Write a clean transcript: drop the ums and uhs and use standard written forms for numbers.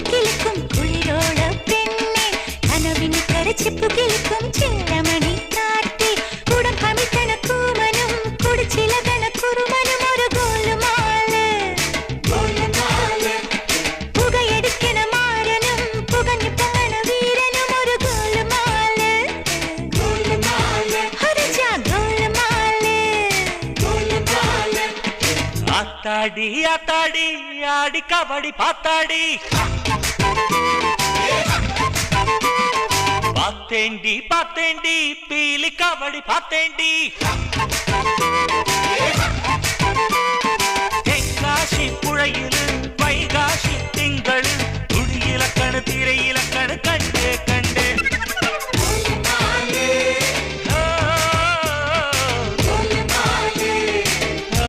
കിളിക്കും കുളിരോള പെണ്ണെ കനവിന് കരച്ചിപ്പു കിളിക്കും ചെല്ലമണി കാട്ടി കുടം കമിത്തണ കൂമനും കുടിച്ചിലകണ കുറുമനും ഒരു ഗോലുമാല് പുകയടിക്കണ മാരനും പുകഞ്ഞു പൊങ്ങണ വീരനും ഒരു ഗോലുമാല് ഹരിജാ ഗോലുമാല് ആത്താടി ആത്താടി ആടി കബഡി പാത്താടി പാത്തേണ്ടി പാത്തേണ്ടി പീലി കബഡി പാത്തേണ്ടി